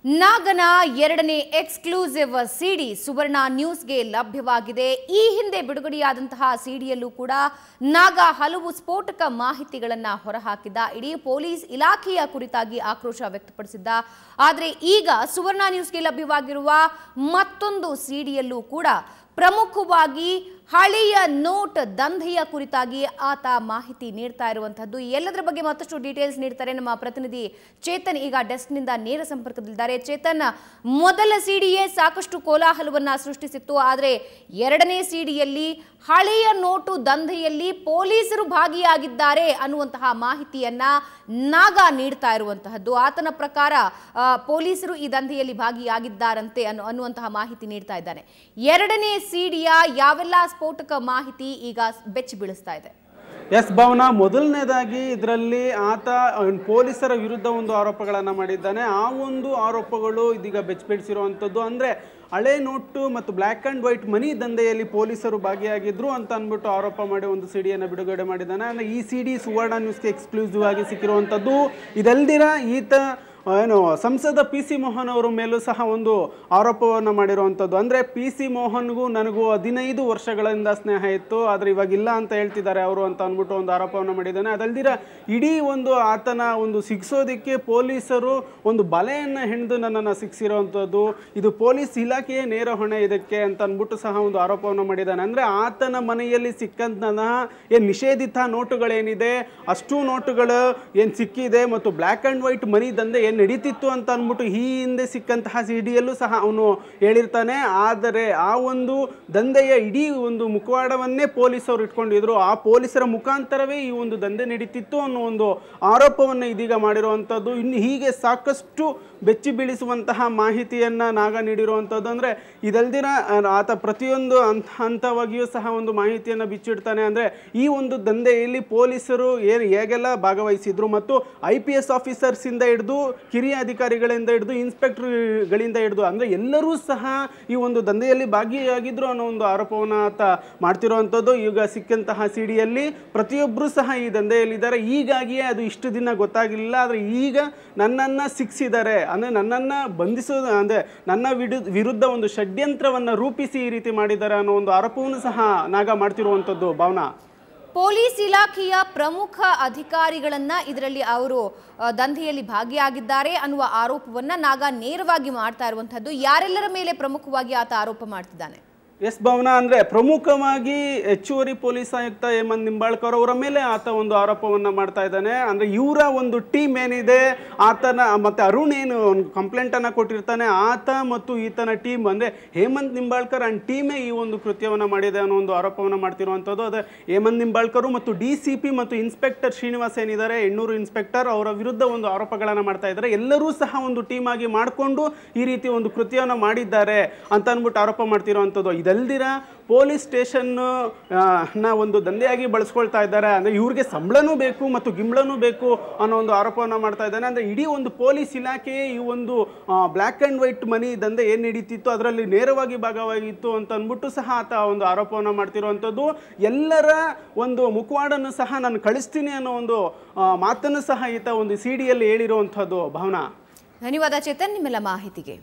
ನಾಗನ ಎರಡನೇ ಎಕ್ಸ್ಕ್ಲೂಸಿವ್ ಸಿಡಿ ಸುವರ್ಣ ನ್ಯೂಸ್ಗೆ ಲಭ್ಯವಾಗಿದೆ. ಈ ಹಿಂದೆ ಬಿಡುಗಡೆಯಾದಂತಹ ಸಿಡಿಯಲ್ಲೂ ಕೂಡ ನಾಗ ಹಲವು ಸ್ಫೋಟಕ ಮಾಹಿತಿಗಳನ್ನು ಹೊರಹಾಕಿದ್ದ. ಇಡೀ ಪೊಲೀಸ್ ಇಲಾಖೆಯ ಕುರಿತಾಗಿ ಆಕ್ರೋಶ ವ್ಯಕ್ತಪಡಿಸಿದ್ದ. ಆದರೆ ಈಗ ಸುವರ್ಣ ನ್ಯೂಸ್ಗೆ ಲಭ್ಯವಾಗಿರುವ ಮತ್ತೊಂದು ಸಿಡಿಯಲ್ಲೂ ಕೂಡ ಪ್ರಮುಖವಾಗಿ ಹಳೆಯ ನೋಟ್ ದಂಧೆಯ ಕುರಿತಾಗಿ ಆತ ಮಾಹಿತಿ ನೀಡ್ತಾ ಇರುವಂತದ್ದು. ಎಲ್ಲದರ ಬಗ್ಗೆ ಮತ್ತಷ್ಟು ಡೀಟೇಲ್ಸ್ ನೀಡ್ತಾರೆ ನಮ್ಮ ಪ್ರತಿನಿಧಿ ಚೇತನ್. ಈಗ ಡೆಸ್ಕ್ನಿಂದ ನೇರ ಸಂಪರ್ಕದಲ್ಲಿದ್ದಾರೆ. ಚೇತನ್, ಮೊದಲ ಸಿಡಿಯೇ ಸಾಕಷ್ಟು ಕೋಲಾಹಲವನ್ನ ಸೃಷ್ಟಿಸಿತ್ತು. ಆದರೆ ಎರಡನೇ ಸಿಡಿಯಲ್ಲಿ ಹಳೆಯ ನೋಟು ದಂಧೆಯಲ್ಲಿ ಪೊಲೀಸರು ಭಾಗಿಯಾಗಿದ್ದಾರೆ ಅನ್ನುವಂತಹ ಮಾಹಿತಿಯನ್ನ ನಾಗ ನೀಡ್ತಾ ಇರುವಂತಹದ್ದು. ಆತನ ಪ್ರಕಾರ ಪೊಲೀಸರು ಈ ದಂಧೆಯಲ್ಲಿ ಭಾಗಿಯಾಗಿದ್ದಾರಂತೆ ಅನ್ನುವಂತಹ ಮಾಹಿತಿ ನೀಡ್ತಾ ಇದ್ದಾನೆ. ಎರಡನೇ ಸಿಡಿಯ ಯಾವೆಲ್ಲ ಸ್ಫೋಟಕ ಮಾಹಿತಿ ಈಗ ಬೆಚ್ಚಿ ಬೀಳಿಸ್ತಾ ಇದೆ? ಎಸ್ ಭಾವನಾ, ಮೊದಲನೇದಾಗಿ ಇದರಲ್ಲಿ ಆತ ಪೊಲೀಸರ ವಿರುದ್ಧ ಒಂದು ಆರೋಪಗಳನ್ನು ಮಾಡಿದ್ದಾನೆ. ಆ ಒಂದು ಆರೋಪಗಳು ಇದೀಗ ಬೆಚ್ಚಬೀಳಿಸಿರುವಂಥದ್ದು. ಅಂದರೆ ಹಳೆ ನೋಟು ಮತ್ತು ಬ್ಲ್ಯಾಕ್ ಆ್ಯಂಡ್ ವೈಟ್ ಮನಿ ದಂಧೆಯಲ್ಲಿ ಪೊಲೀಸರು ಭಾಗಿಯಾಗಿದ್ರು ಅಂತ ಅಂದ್ಬಿಟ್ಟು ಆರೋಪ ಮಾಡಿ ಒಂದು ಸಿಡಿಯನ್ನು ಬಿಡುಗಡೆ ಮಾಡಿದ್ದಾನೆ. ಅಂದರೆ ಈ ಸಿಡಿ ಸುವರ್ಣ ನ್ಯೂಸ್ಗೆ ಎಕ್ಸ್ಕ್ಲೂಸಿವ್ ಆಗಿ ಸಿಕ್ಕಿರುವಂಥದ್ದು. ಇದಲ್ದಿರ ಈತ ಸಂಸದ PC ಮೋಹನ್ ಅವರ ಮೇಲೂ ಸಹ ಒಂದು ಆರೋಪವನ್ನು ಮಾಡಿರುವಂಥದ್ದು. ಅಂದರೆ PC ಮೋಹನ್ಗೂ ನನಗೂ 15 ವರ್ಷಗಳಿಂದ ಸ್ನೇಹ ಇತ್ತು, ಆದರೆ ಇವಾಗಿಲ್ಲ ಅಂತ ಹೇಳ್ತಿದ್ದಾರೆ ಅವರು ಅಂತ ಅಂದ್ಬಿಟ್ಟು ಒಂದು ಆರೋಪವನ್ನು ಮಾಡಿದ್ದಾನೆ. ಅದಲ್ದಿರ ಇಡೀ ಒಂದು ಆತನ ಒಂದು ಶಿಕ್ಷೋದಕ್ಕೆ ಪೊಲೀಸರು ಒಂದು ಬಲೆಯನ್ನು ಹೆಣೆದು ನನ್ನನ್ನು ಶಿಕ್ಷಿರುವಂಥದ್ದು, ಇದು ಪೊಲೀಸ್ ಇಲಾಖೆಯೇ ನೇರ ಹೊಣೆ ಇದಕ್ಕೆ ಅಂತ ಅಂದ್ಬಿಟ್ಟು ಸಹ ಒಂದು ಆರೋಪವನ್ನು ಮಾಡಿದ್ದಾನೆ. ಅಂದರೆ ಆತನ ಮನೆಯಲ್ಲಿ ಸಿಕ್ಕಂತಹ ಏನು ನಿಷೇಧಿತ ನೋಟುಗಳೇನಿದೆ ಅಷ್ಟು ನೋಟುಗಳು ಏನು ಸಿಕ್ಕಿದೆ ಮತ್ತು ಬ್ಲ್ಯಾಕ್ ಆ್ಯಂಡ್ ವೈಟ್ ಮನಿ ದಂಧೆ ನಡೀತಿತ್ತು ಅಂತ ಅಂದ್ಬಿಟ್ಟು ಈ ಹಿಂದೆ ಸಿಕ್ಕಂತಹ ಸಿಡಿಯಲ್ಲೂ ಸಹ ಅವನು ಹೇಳಿರ್ತಾನೆ. ಆದರೆ ಆ ಒಂದು ದಂಧೆಯ ಇಡೀ ಒಂದು ಮುಖವಾಡವನ್ನೇ ಪೊಲೀಸರು ಇಟ್ಕೊಂಡಿದ್ರು. ಆ ಪೊಲೀಸರ ಮುಖಾಂತರವೇ ಈ ಒಂದು ದಂಧೆ ನಡೀತಿತ್ತು ಅನ್ನೋ ಒಂದು ಆರೋಪವನ್ನು ಇದೀಗ ಮಾಡಿರುವಂಥದ್ದು. ಇನ್ನು ಹೀಗೆ ಸಾಕಷ್ಟು ಬೆಚ್ಚಿ ಬೀಳಿಸುವಂತಹ ಮಾಹಿತಿಯನ್ನು ನಾಗ ನೀಡಿರುವಂಥದ್ದು. ಅಂದರೆ ಇದಲ್ದಿನ ಆತ ಪ್ರತಿಯೊಂದು ಹಂತವಾಗಿಯೂ ಸಹ ಒಂದು ಮಾಹಿತಿಯನ್ನು ಬಿಚ್ಚಿಡ್ತಾನೆ. ಅಂದರೆ ಈ ಒಂದು ದಂಧೆಯಲ್ಲಿ ಪೊಲೀಸರು ಹೇಗೆಲ್ಲ ಭಾಗವಹಿಸಿದ್ರು ಮತ್ತು IPS ಆಫೀಸರ್ಸಿಂದ ಹಿಡಿದು ಕಿರಿಯ ಅಧಿಕಾರಿಗಳಿಂದ ಹಿಡಿದು ಇನ್ಸ್ಪೆಕ್ಟರ್ಗಳಿಂದ ಹಿಡಿದು ಅಂದರೆ ಎಲ್ಲರೂ ಸಹ ಈ ಒಂದು ದಂಧೆಯಲ್ಲಿ ಭಾಗಿಯಾಗಿದ್ರು ಅನ್ನೋ ಒಂದು ಆರೋಪವನ್ನು ಆತ ಮಾಡ್ತಿರುವಂಥದ್ದು. ಈಗ ಸಿಕ್ಕಂತಹ ಸಿಡಿಯಲ್ಲಿ ಪ್ರತಿಯೊಬ್ಬರೂ ಸಹ ಈ ದಂಧೆಯಲ್ಲಿದ್ದಾರೆ. ಹೀಗಾಗಿಯೇ ಅದು ಇಷ್ಟು ದಿನ ಗೊತ್ತಾಗಲಿಲ್ಲ. ಆದರೆ ಈಗ ನನ್ನನ್ನು ಶಿಕ್ಷಿದ್ದಾರೆ, ಅಂದರೆ ನನ್ನನ್ನು ಬಂಧಿಸೋದು, ಅಂದರೆ ನನ್ನ ವಿರುದ್ಧ ಒಂದು ಷಡ್ಯಂತ್ರವನ್ನು ರೂಪಿಸಿ ಈ ರೀತಿ ಮಾಡಿದ್ದಾರೆ ಅನ್ನೋ ಒಂದು ಆರೋಪವನ್ನು ಸಹ ನಾಗ ಮಾಡ್ತಿರುವಂಥದ್ದು. ಭಾವನಾ, ಪೊಲೀಸ್ ಇಲಾಖೆಯ ಪ್ರಮುಖ ಅಧಿಕಾರಿಗಳನ್ನ ಇದರಲ್ಲಿ ಅವರು ದಂಧೆಯಲ್ಲಿ ಭಾಗಿಯಾಗಿದ್ದಾರೆ ಅನ್ನುವ ಆರೋಪವನ್ನ ನಾಗ ನೇರವಾಗಿ ಮಾಡ್ತಾ ಇರುವಂತದ್ದು. ಯಾರೆಲ್ಲರ ಮೇಲೆ ಪ್ರಮುಖವಾಗಿ ಆತ ಆರೋಪ ಮಾಡ್ತಿದ್ದಾನೆ? ಎಸ್ ಭಾವನಾ, ಅಂದರೆ ಪ್ರಮುಖವಾಗಿ ಹೆಚ್ಚುವರಿ ಪೊಲೀಸ್ ಆಯುಕ್ತ ಹೇಮಂತ್ ನಿಂಬಾಳ್ಕರ್ ಅವರ ಮೇಲೆ ಆತ ಒಂದು ಆರೋಪವನ್ನು ಮಾಡ್ತಾ ಇದ್ದಾನೆ. ಅಂದರೆ ಇವರ ಒಂದು ಟೀಮ್ ಏನಿದೆ, ಆತನ ಮತ್ತು ಅರುಣ್ ಏನು ಒಂದು ಕಂಪ್ಲೇಂಟನ್ನು ಕೊಟ್ಟಿರ್ತಾನೆ, ಆತ ಮತ್ತು ಈತನ ಟೀಮ್ ಅಂದರೆ ಹೇಮಂತ್ ನಿಂಬಾಳ್ಕರ್ ಅಂಡ್ ಟೀಮೇ ಈ ಒಂದು ಕೃತ್ಯವನ್ನು ಮಾಡಿದೆ ಅನ್ನೋ ಒಂದು ಆರೋಪವನ್ನು ಮಾಡ್ತಿರುವಂಥದ್ದು. ಅದೇ ಹೇಮಂತ್ ನಿಂಬಾಳ್ಕರು ಮತ್ತು DCP ಮತ್ತು ಇನ್ಸ್ಪೆಕ್ಟರ್ ಶ್ರೀನಿವಾಸ್ ಏನಿದ್ದಾರೆ, ಹೆಣ್ಣೂರು ಇನ್ಸ್ಪೆಕ್ಟರ್, ಅವರ ವಿರುದ್ಧ ಒಂದು ಆರೋಪಗಳನ್ನು ಮಾಡ್ತಾ ಇದ್ದಾರೆ. ಎಲ್ಲರೂ ಸಹ ಒಂದು ಟೀಮ್ ಆಗಿ ಮಾಡಿಕೊಂಡು ಈ ರೀತಿ ಒಂದು ಕೃತ್ಯವನ್ನು ಮಾಡಿದ್ದಾರೆ ಅಂತ ಅಂದ್ಬಿಟ್ಟು ಆರೋಪ ಮಾಡ್ತಿರುವಂಥದ್ದು. ಇದಲ್ದಿರ ಪೊಲೀಸ್ ಸ್ಟೇಷನ್ ಒಂದು ದಂಧೆಯಾಗಿ ಬಳಸ್ಕೊಳ್ತಾ ಇದ್ದಾರೆ. ಅಂದರೆ ಇವ್ರಿಗೆ ಸಂಬಳನೂ ಬೇಕು ಮತ್ತು ಗಿಂಬಳನೂ ಬೇಕು ಅನ್ನೋ ಒಂದು ಆರೋಪವನ್ನು ಮಾಡ್ತಾ ಇದ್ದಾನೆ. ಅಂದರೆ ಇಡೀ ಒಂದು ಪೊಲೀಸ್ ಇಲಾಖೆಯೇ ಈ ಒಂದು ಬ್ಲ್ಯಾಕ್ ಆ್ಯಂಡ್ ವೈಟ್ ಮನಿ ದಂಧೆ ಏನು ನಡೀತಿತ್ತು ಅದರಲ್ಲಿ ನೇರವಾಗಿ ಭಾಗವಾಗಿತ್ತು ಅಂತ ಅಂದ್ಬಿಟ್ಟು ಸಹ ಆತ ಒಂದು ಆರೋಪವನ್ನು ಮಾಡ್ತಿರುವಂಥದ್ದು. ಎಲ್ಲರ ಒಂದು ಮುಖವಾಡನ್ನು ಸಹ ನಾನು ಕಳಿಸ್ತೀನಿ ಅನ್ನೋ ಒಂದು ಮಾತನ್ನು ಸಹ ಈತ ಒಂದು ಸಿಡಿಯಲ್ಲಿ ಹೇಳಿರುವಂಥದ್ದು. ಭಾವನಾ, ಧನ್ಯವಾದ ಚೇತನ್ ನಿಮ್ಮೆಲ್ಲ ಮಾಹಿತಿಗೆ.